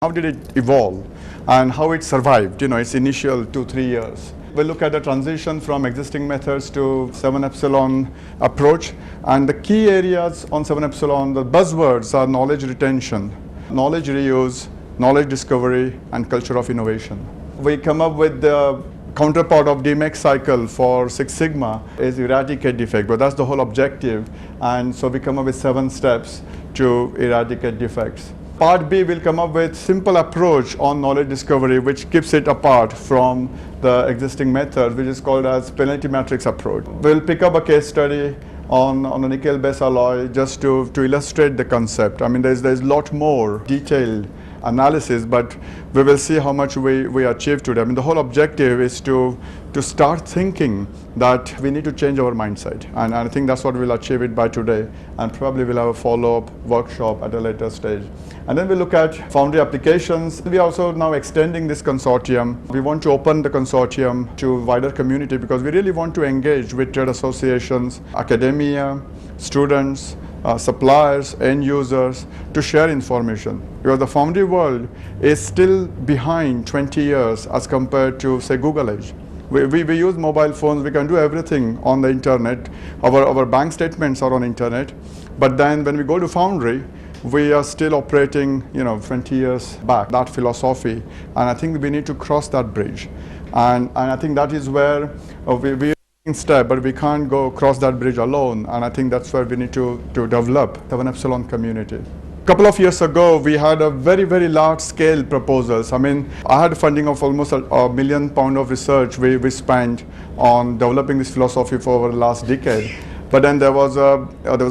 How did it evolve and how it survived, its initial 2-3 years. We'll look at the transition from existing methods to 7 Epsilon approach, and the key areas on 7 Epsilon, the buzzwords are knowledge retention, knowledge reuse, knowledge discovery, and culture of innovation. We come up with the counterpart of DMX cycle for Six Sigma is eradicate defect, but that's the whole objective, and so we come up with 7 steps to eradicate defects. Part B will come up with simple approach on knowledge discovery, which keeps it apart from the existing method, which is called as penalty matrix approach. We'll pick up a case study on a nickel base alloy just to illustrate the concept. I mean, there's a lot more detailed analysis, but we will see how much we achieve today. I mean, the whole objective is to start thinking that we need to change our mindset, and I think that's what we'll achieve it by today, and probably we'll have a follow-up workshop at a later stage. And then we look at foundry applications. We are also now extending this consortium. We want to open the consortium to wider community because we really want to engage with trade associations, academia, students, suppliers, end users to share information. Because the foundry world is still behind 20 years as compared to, say, Google age. We use mobile phones, we can do everything on the internet. Our bank statements are on internet. But then when we go to foundry, we are still operating, 20 years back, that philosophy. And I think we need to cross that bridge. And I think that is where we are taking step, but we can't go cross that bridge alone. And I think that's where we need to develop 7 Epsilon community. A couple of years ago, we had a very, very large scale proposals. I mean, I had funding of almost £1 million of research we spent on developing this philosophy for over the last decade. But then there was a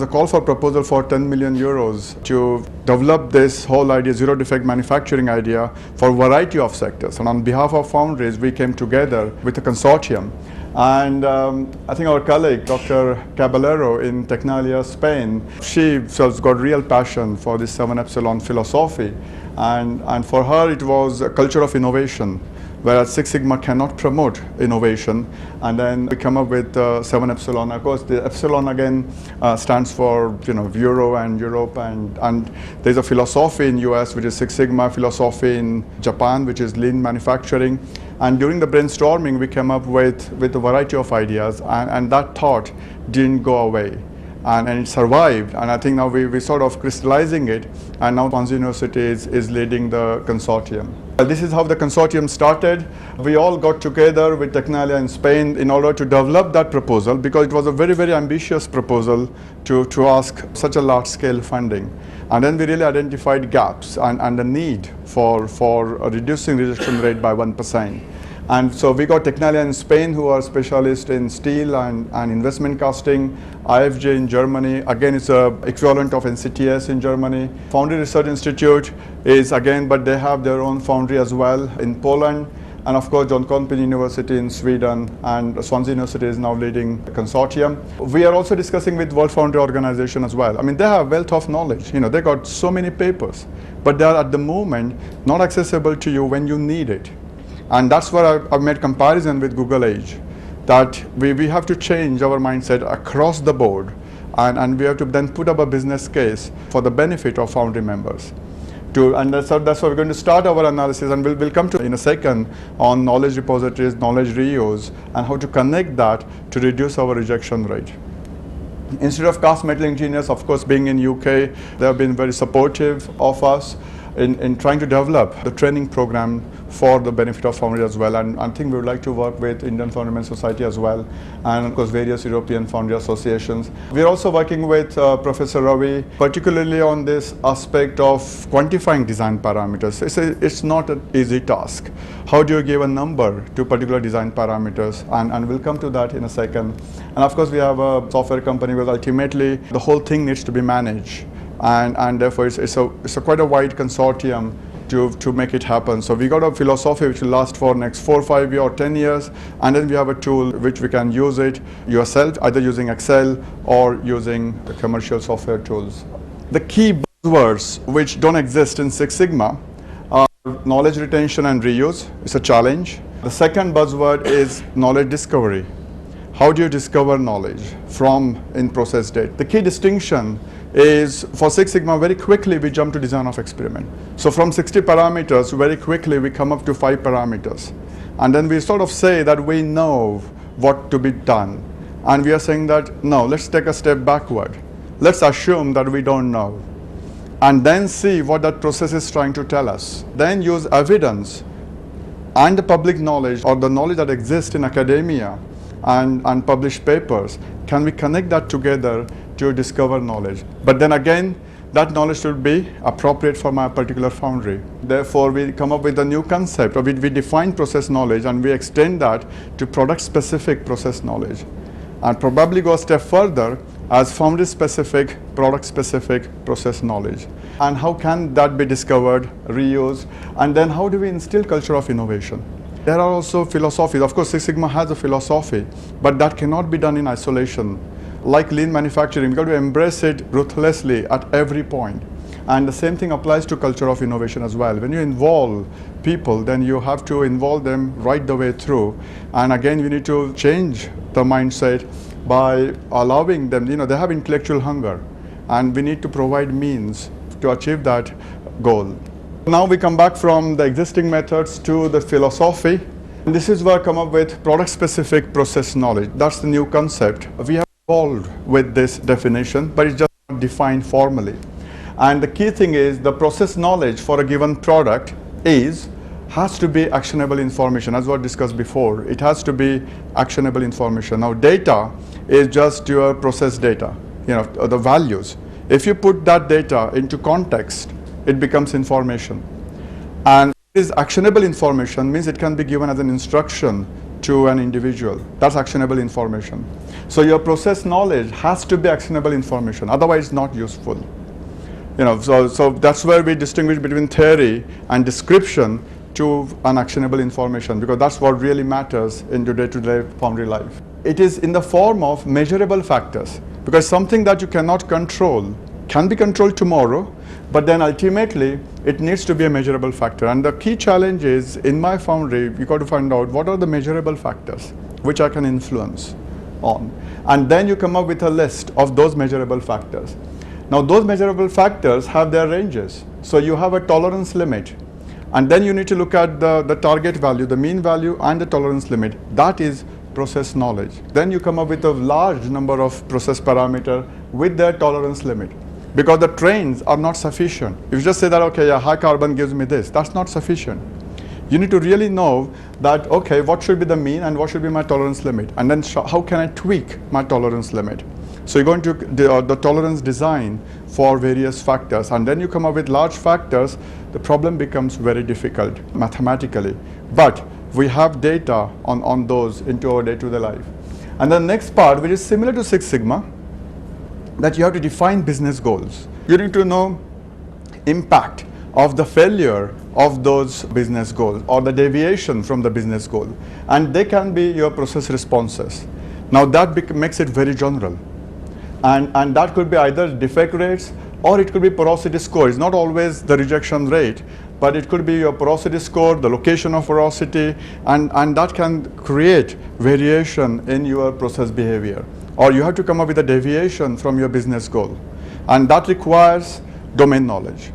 call for proposal for 10 million euros to develop this whole idea, zero defect manufacturing idea, for a variety of sectors. And on behalf of foundries, we came together with a consortium. And I think our colleague, Dr. Caballero in Tecnalia, Spain, she's got real passion for this 7 Epsilon philosophy. And for her, it was a culture of innovation, whereas Six Sigma cannot promote innovation. And then we come up with 7 Epsilon. Of course, the Epsilon again stands for Euro and Europe, and there's a philosophy in US which is Six Sigma, philosophy in Japan which is lean manufacturing. And during the brainstorming, we came up with a variety of ideas, and that thought didn't go away. And it survived, and I think now we're sort of crystallizing it, and now Swansea University is leading the consortium. This is how the consortium started. We all got together with Tecnalia in Spain in order to develop that proposal, because it was a very, very ambitious proposal to ask such a large-scale funding. And then we really identified gaps and the need for reducing rejection rate by 1%. And so we got Tecnalia in Spain, who are specialists in steel and investment casting. IFJ in Germany, again it's a equivalent of NCTS in Germany. Foundry Research Institute is again, but they have their own foundry as well in Poland. And of course, John Conpin University in Sweden, and Swansea University is now leading the consortium. We are also discussing with World Foundry Organization as well. I mean, they have wealth of knowledge. They got so many papers, but they are at the moment not accessible to you when you need it. And that's where I've made comparison with Google Age, that we have to change our mindset across the board, and we have to then put up a business case for the benefit of foundry members. And that's why we're going to start our analysis, and we'll come to in a second on knowledge repositories, knowledge reuse, and how to connect that to reduce our rejection rate. Institute of Cast Metal Engineers, of course, being in UK, they have been very supportive of us in trying to develop the training program for the benefit of foundry as well. And I think we would like to work with Indian Foundrymen Society as well, and of course various European foundry associations. We're also working with Professor Ravi, particularly on this aspect of quantifying design parameters. It's not an easy task. How do you give a number to particular design parameters? And we'll come to that in a second. And of course we have a software company where ultimately the whole thing needs to be managed. And therefore it's a quite a wide consortium to make it happen. So we got a philosophy which will last for next 4, 5 years or 10 years, and then we have a tool which we can use it yourself, either using Excel or using the commercial software tools. The key buzzwords which don't exist in Six Sigma knowledge retention and reuse is a challenge. The second buzzword is knowledge discovery. How do you discover knowledge from in-process state? The key distinction is for Six Sigma, very quickly we jump to design of experiment. So from 60 parameters, very quickly we come up to 5 parameters. And then we sort of say that we know what to be done. And we are saying that, no, let's take a step backward. Let's assume that we don't know. And then see what that process is trying to tell us. Then use evidence and the public knowledge or the knowledge that exists in academia and published papers. Can we connect that together to discover knowledge? But then again, that knowledge should be appropriate for my particular foundry. Therefore, we come up with a new concept, or we define process knowledge and we extend that to product-specific process knowledge. And probably go a step further as foundry-specific, product-specific process knowledge. And how can that be discovered, reused, and then how do we instill culture of innovation? There are also philosophies. Of course, Six Sigma has a philosophy, but that cannot be done in isolation. Like lean manufacturing, we've got to embrace it ruthlessly at every point. And the same thing applies to culture of innovation as well. When you involve people, then you have to involve them right the way through. And again, you need to change the mindset by allowing them, they have intellectual hunger. And we need to provide means to achieve that goal. Now we come back from the existing methods to the philosophy. And this is where I come up with product-specific process knowledge. That's the new concept. We have evolved with this definition, but it's just not defined formally. And the key thing is the process knowledge for a given product has to be actionable information, as was discussed before. It has to be actionable information. Now data is just your process data, the values. If you put that data into context, it becomes information. And this actionable information means it can be given as an instruction to an individual. That's actionable information. So your process knowledge has to be actionable information, otherwise it's not useful. So that's where we distinguish between theory and description to an actionable information, because that's what really matters in the day-to-day foundry life. It is in the form of measurable factors, because something that you cannot control can be controlled tomorrow, but then ultimately it needs to be a measurable factor. And the key challenge is, in my foundry, you got to find out what are the measurable factors which I can influence on. And then you come up with a list of those measurable factors. Now those measurable factors have their ranges. So you have a tolerance limit. And then you need to look at the target value, the mean value, and the tolerance limit. That is process knowledge. Then you come up with a large number of process parameters with their tolerance limit. Because the trains are not sufficient. If you just say that, okay, yeah, high carbon gives me this, that's not sufficient. You need to really know that, okay, what should be the mean and what should be my tolerance limit? And then how can I tweak my tolerance limit? So you go into the tolerance design for various factors, and then you come up with large factors. The problem becomes very difficult mathematically. But we have data on those into our day-to-day life. And the next part, which is similar to Six Sigma, that you have to define business goals. You need to know impact of the failure of those business goals or the deviation from the business goal. And they can be your process responses. Now that makes it very general. And that could be either defect rates or it could be porosity score. It's not always the rejection rate, but it could be your porosity score, the location of porosity, and that can create variation in your process behavior. Or you have to come up with a deviation from your business goal. And that requires domain knowledge.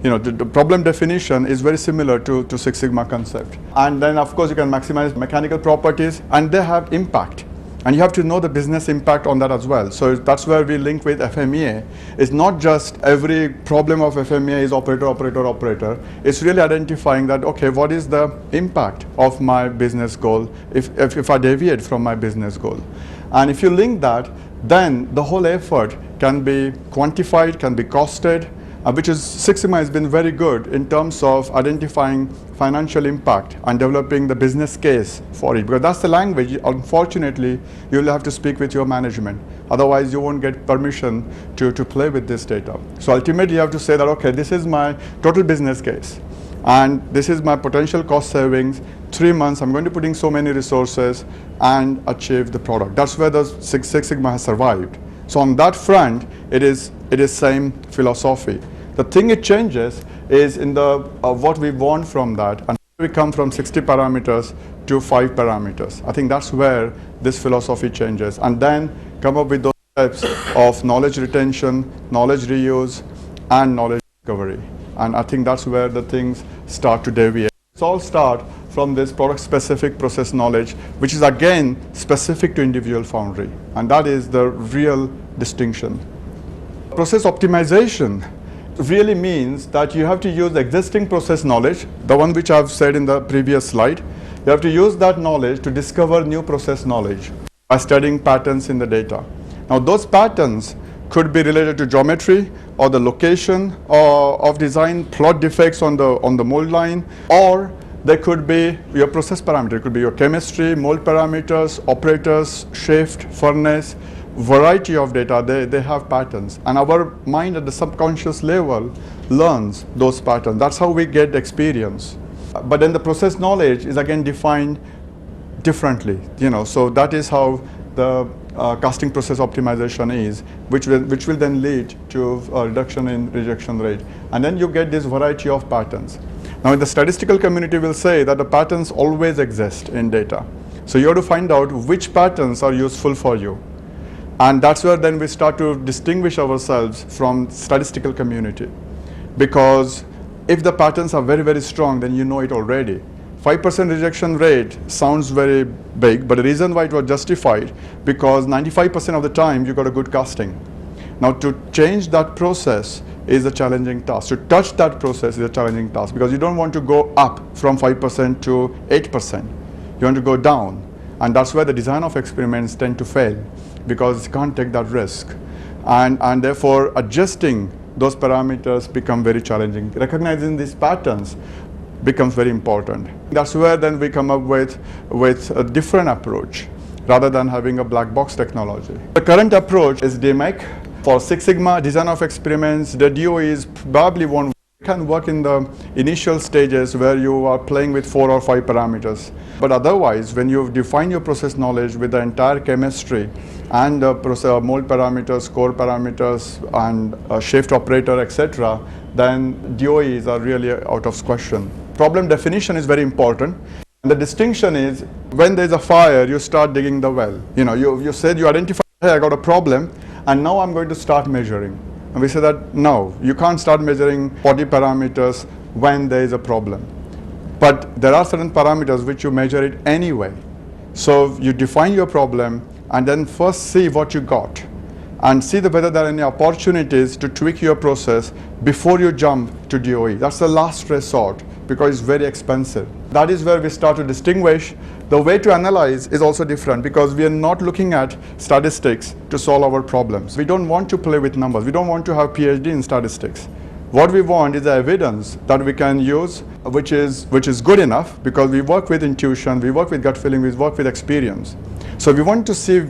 The problem definition is very similar to Six Sigma concept. And then of course you can maximize mechanical properties, and they have impact. And you have to know the business impact on that as well. So that's where we link with FMEA. It's not just every problem of FMEA is operator, operator, operator. It's really identifying that, okay, what is the impact of my business goal if I deviate from my business goal? And if you link that, then the whole effort can be quantified, can be costed, which is Six Sigma has been very good in terms of identifying financial impact and developing the business case for it. Because that's the language, unfortunately, you'll have to speak with your management. Otherwise, you won't get permission to play with this data. So ultimately, you have to say that, okay, this is my total business case. And this is my potential cost savings. 3 months, I'm going to put in so many resources and achieve the product. That's where the Six Sigma has survived. So on that front, it is same philosophy. The thing it changes is in the what we want from that, and we come from 60 parameters to 5 parameters. I think that's where this philosophy changes, and then come up with those steps of knowledge retention, knowledge reuse, and knowledge discovery. And I think that's where the things start to deviate. It's all start from this product-specific process knowledge, which is again specific to individual foundry, and that is the real distinction. Process optimization really means that you have to use existing process knowledge, the one which I've said in the previous slide. You have to use that knowledge to discover new process knowledge by studying patterns in the data. Now those patterns could be related to geometry or the location of design, plot defects on the mold line, or they could be your process parameter. It could be your chemistry, mold parameters, operators, shift, furnace, variety of data. They have patterns, and our mind at the subconscious level learns those patterns. That's how we get experience. But then the process knowledge is again defined differently, so that is how the casting process optimization is, which will then lead to a reduction in rejection rate, and then you get this variety of patterns. Now the statistical community will say that the patterns always exist in data, so you have to find out which patterns are useful for you, and that's where then we start to distinguish ourselves from statistical community, because if the patterns are very, very strong, then you know it already. 5% rejection rate sounds very big, but the reason why it was justified, because 95% of the time you got a good casting. Now to change that process is a challenging task. To touch that process is a challenging task, because you don't want to go up from 5% to 8%. You want to go down, and that's where the design of experiments tend to fail, because you can't take that risk, and therefore adjusting those parameters become very challenging. Recognizing these patterns becomes very important. That's where then we come up with a different approach rather than having a black box technology. The current approach is DMEC. For Six Sigma design of experiments, the DOE is probably one can work in the initial stages where you are playing with 4 or 5 parameters. But otherwise, when you define your process knowledge with the entire chemistry and the mold parameters, core parameters, and shift operator, etc., then DOEs are really out of question. Problem definition is very important. And the distinction is, when there's a fire, you start digging the well. You said you identified, hey, I got a problem, and now I'm going to start measuring. And we say that no, you can't start measuring 40 parameters when there is a problem. But there are certain parameters which you measure it anyway. So you define your problem and then first see what you got, and see whether there are any opportunities to tweak your process before you jump to DOE. That's the last resort, because it's very expensive. That is where we start to distinguish. The way to analyze is also different, because we are not looking at statistics to solve our problems. We don't want to play with numbers. We don't want to have PhD in statistics. What we want is the evidence that we can use, which is good enough, because we work with intuition, we work with gut feeling, we work with experience. So we want to see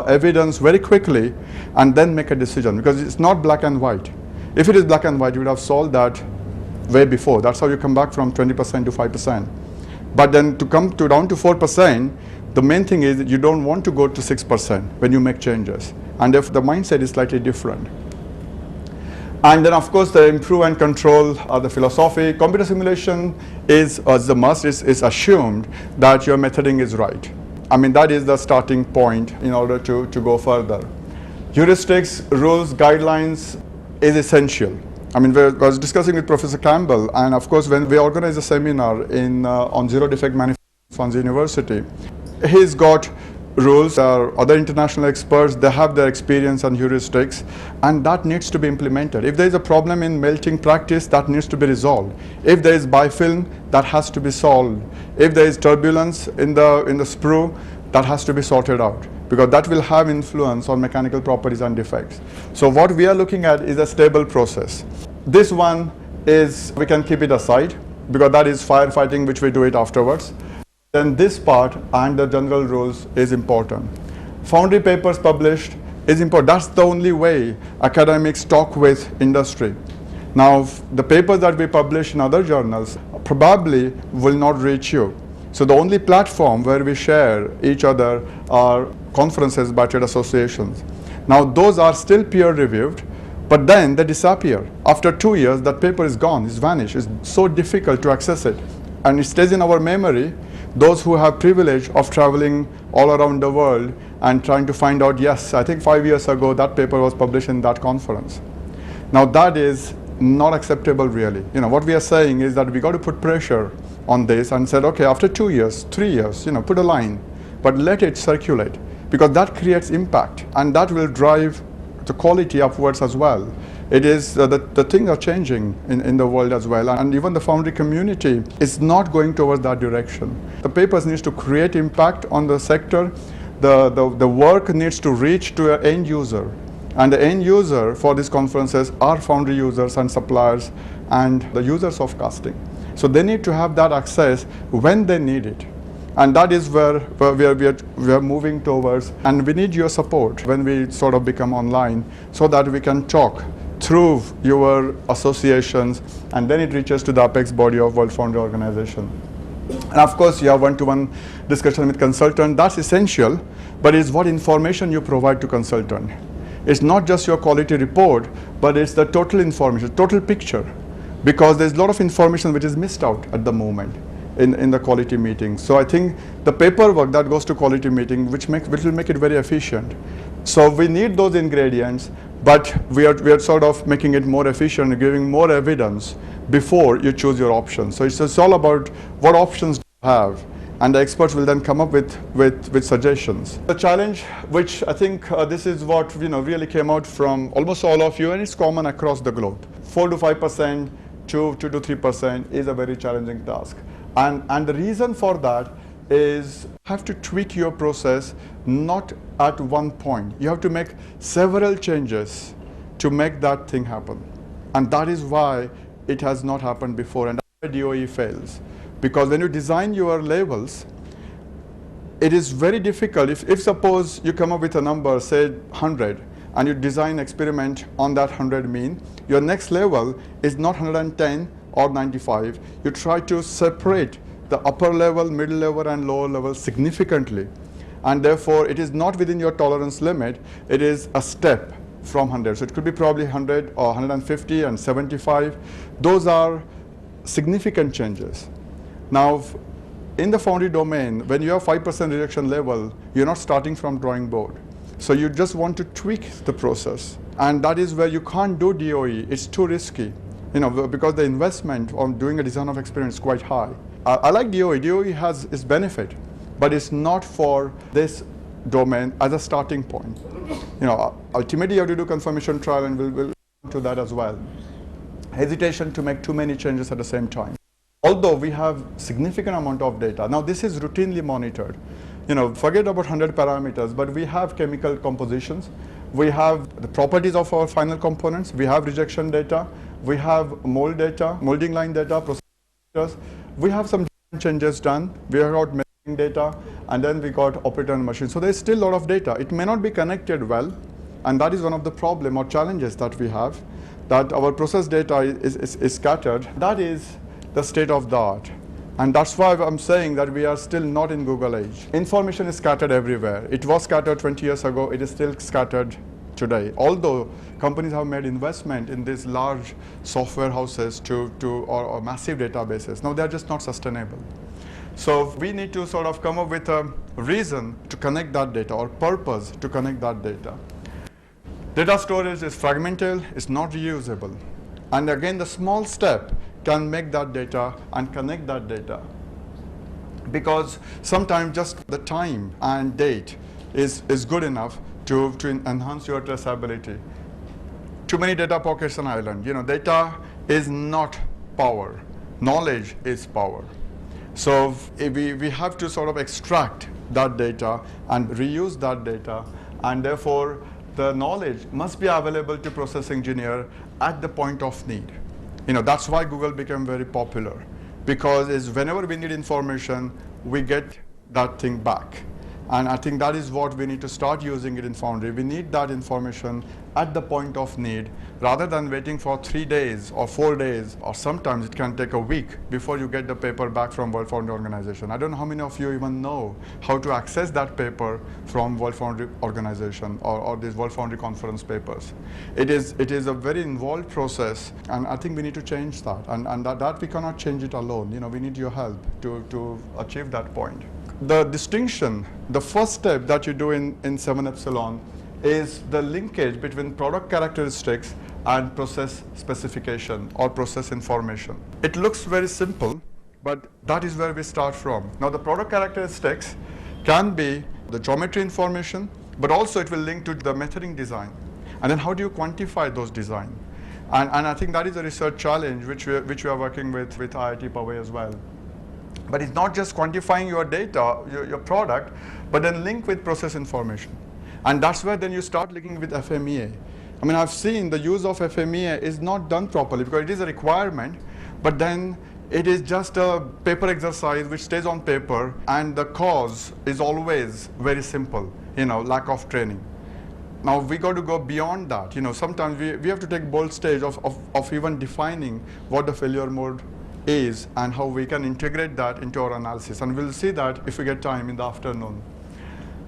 evidence very quickly and then make a decision, because it's not black and white. If it is black and white, you would have solved that way before. That's how you come back from 20% to 5%. But then to come down to 4%, the main thing is that you don't want to go to 6% when you make changes. And if the mindset is slightly different. And then of course the improve and control are the philosophy. Computer simulation is the must. It's assumed that your methoding is right. I mean, that is the starting point in order to go further. Heuristics, rules, guidelines is essential. I mean, I was discussing with Professor Campbell, and of course when we organized a seminar on zero defect manufacturing at Swansea University, he's got rules. There are other international experts, they have their experience on heuristics, and that needs to be implemented. If there is a problem in melting practice, that needs to be resolved. If there is bifilm, that has to be solved. If there is turbulence in the sprue, that has to be sorted out, because that will have influence on mechanical properties and defects. So what we are looking at is a stable process. This one is, we can keep it aside, because that is firefighting, which we do it afterwards. Then this part and the general rules is important. Foundry papers published is important. That's the only way academics talk with industry. Now, the papers that we publish in other journals probably will not reach you. So the only platform where we share each other are conferences by trade associations. Now, those are still peer reviewed, But then they disappear. After 2 years, that paper is gone, it's vanished. It's so difficult to access it. And it stays in our memory. Those who have privilege of traveling all around the world and trying to find out, yes, I think 5 years ago that paper was published in that conference. Now that is not acceptable really. What we are saying is that we got to put pressure on this and said, okay, after 2 years, 3 years, put a line, but let it circulate, because that creates impact and that will drive the quality upwards as well. It is the things are changing in the world as well, and even the Foundry community is not going towards that direction. The papers needs to create impact on the sector. The work needs to reach to an end user, and the end user for these conferences are Foundry users and suppliers and the users of casting. So they need to have that access when they need it. And that is where we are moving towards, and we need your support when we sort of become online, so that we can talk through your associations, and then it reaches to the apex body of World Foundry Organization. And of course, you have one-to-one discussion with consultant. That's essential, but it's what information you provide to consultant. It's not just your quality report, but it's the total information, total picture, because there's a lot of information which is missed out at the moment in the quality meeting. So I think the paperwork that goes to quality meeting, which will make it very efficient. So we need those ingredients, but we are sort of making it more efficient, giving more evidence before you choose your options. So it's all about what options do you have, and the experts will then come up with suggestions. The challenge, which I think this is what really came out from almost all of you, and it's common across the globe. 4 to 5%, 2 to 3% is a very challenging task. And the reason for that is you have to tweak your process not at one point. You have to make several changes to make that thing happen. And that is why it has not happened before, and that's why DOE fails. Because when you design your labels, it is very difficult. If suppose you come up with a number, say 100, and you design experiment on that 100 mean, your next level is not 110 or 95. You try to separate the upper level, middle level, and lower level significantly. And therefore, it is not within your tolerance limit. It is a step from 100. So it could be probably 100 or 150 and 75. Those are significant changes. Now, in the Foundry domain, when you have 5% rejection level, you're not starting from drawing board. So you just want to tweak the process. And that is where you can't do DOE. It's too risky, because the investment on doing a design of experiment is quite high. I like DOE. DOE has its benefit, but it's not for this domain as a starting point. Ultimately you have to do confirmation trial, and we'll come to that as well. Hesitation to make too many changes at the same time. Although we have significant amount of data. Now this is routinely monitored. Forget about 100 parameters, but we have chemical compositions. We have the properties of our final components. We have rejection data. We have mold data, molding line data, process. We have some changes done. We have got measuring data, and then we got operator and machine. So there's still a lot of data. It may not be connected well, and that is one of the problem or challenges that we have, that our process data is scattered. That is the state of the art. And that's why I'm saying that we are still not in Google age. Information is scattered everywhere. It was scattered 20 years ago. It is still scattered today. Although companies have made investment in these large software houses or massive databases, now they're just not sustainable. So we need to sort of come up with a reason to connect that data, or purpose to connect that data. Data storage is fragmented, it's not reusable. And again, the small step can make that data and connect that data. Because sometimes just the time and date is good enough to enhance your traceability. Too many data pockets on island. Data is not power. Knowledge is power. So we have to sort of extract that data and reuse that data, and therefore the knowledge must be available to process engineer at the point of need. That's why Google became very popular, because whenever we need information, we get that thing back. And I think that is what we need to start using it in Foundry. We need that information at the point of need rather than waiting for 3 days or 4 days, or sometimes it can take a week before you get the paper back from World Foundry Organization. I don't know how many of you even know how to access that paper from World Foundry Organization or these World Foundry conference papers. It is a very involved process, and I think we need to change that. And that we cannot change it alone. We need your help to achieve that point. The distinction, the first step that you do in 7 Epsilon is the linkage between product characteristics and process specification or process information. It looks very simple, but that is where we start from. Now the product characteristics can be the geometry information, but also it will link to the methoring design. And then how do you quantify those design? And I think that is a research challenge which we are working with IIT Poway as well. But it's not just quantifying your data, your product, but then link with process information. And that's where then you start linking with FMEA. I mean, I've seen the use of FMEA is not done properly because it is a requirement, but then it is just a paper exercise which stays on paper, and the cause is always very simple, lack of training. Now we got to go beyond that. Sometimes we have to take bold stage of even defining what the failure mode is and how we can integrate that into our analysis, and we'll see that if we get time in the afternoon.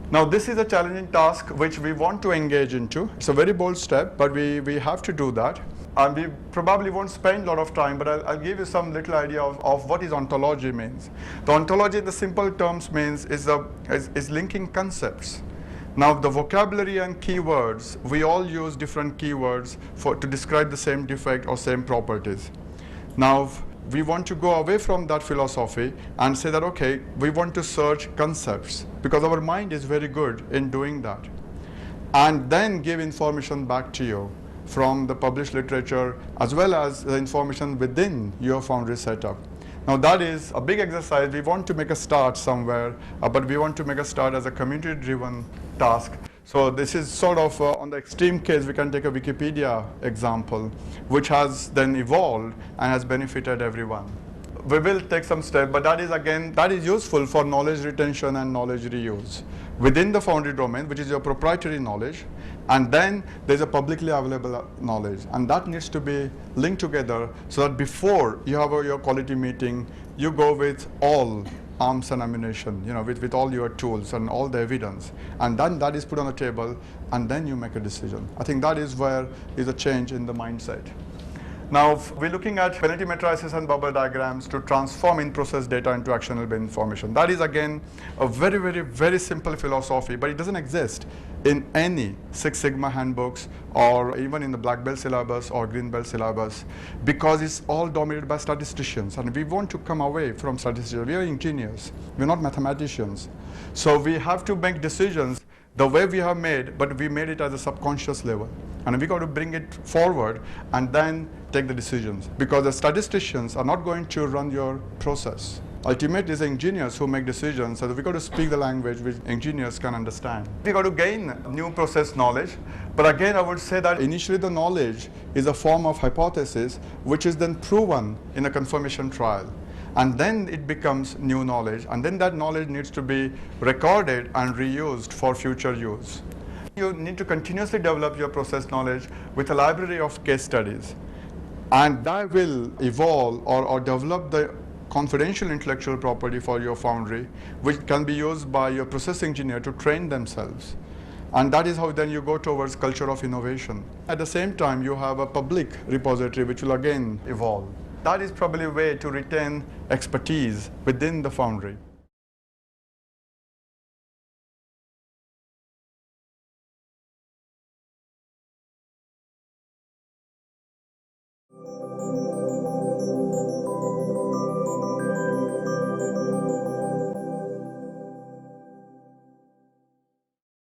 Now this is a challenging task which we want to engage into. It's a very bold step, but we have to do that, and we probably won't spend a lot of time, but I'll give you some little idea of what is ontology means. The ontology in the simple terms means is linking concepts. Now the vocabulary and keywords, we all use different keywords to describe the same defect or same properties. Now we want to go away from that philosophy and say that, okay, we want to search concepts because our mind is very good in doing that, and then give information back to you from the published literature as well as the information within your Foundry setup. Now that is a big exercise. We want to make a start somewhere, but we want to make a start as a community-driven task. So this is sort of on the extreme case, we can take a Wikipedia example, which has then evolved and has benefited everyone. We will take some steps, but that is useful for knowledge retention and knowledge reuse within the Foundry domain, which is your proprietary knowledge, and then there's a publicly available knowledge, and that needs to be linked together so that before you have your quality meeting, you go with all arms and ammunition, with all your tools and all the evidence, and then that is put on the table, and then you make a decision. I think that is where is a change in the mindset. Now we're looking at penalty matrices and bubble diagrams to transform in-process data into actionable information. That is again a very, very, very simple philosophy, but it doesn't exist in any Six Sigma handbooks or even in the black belt syllabus or green belt syllabus, because it's all dominated by statisticians, and we want to come away from statisticians. We are engineers, we're not mathematicians. So we have to make decisions the way we have made, but we made it at a subconscious level. And we got to bring it forward and then take the decisions, because the statisticians are not going to run your process. Ultimately, it's engineers who make decisions, so we got to speak the language which engineers can understand. We got to gain new process knowledge, but again, I would say that initially the knowledge is a form of hypothesis, which is then proven in a confirmation trial. And then it becomes new knowledge, and then that knowledge needs to be recorded and reused for future use. You need to continuously develop your process knowledge with a library of case studies, and that will evolve or develop the confidential intellectual property for your Foundry, which can be used by your process engineer to train themselves. And that is how then you go towards culture of innovation. At the same time, you have a public repository which will again evolve. That is probably a way to retain expertise within the Foundry.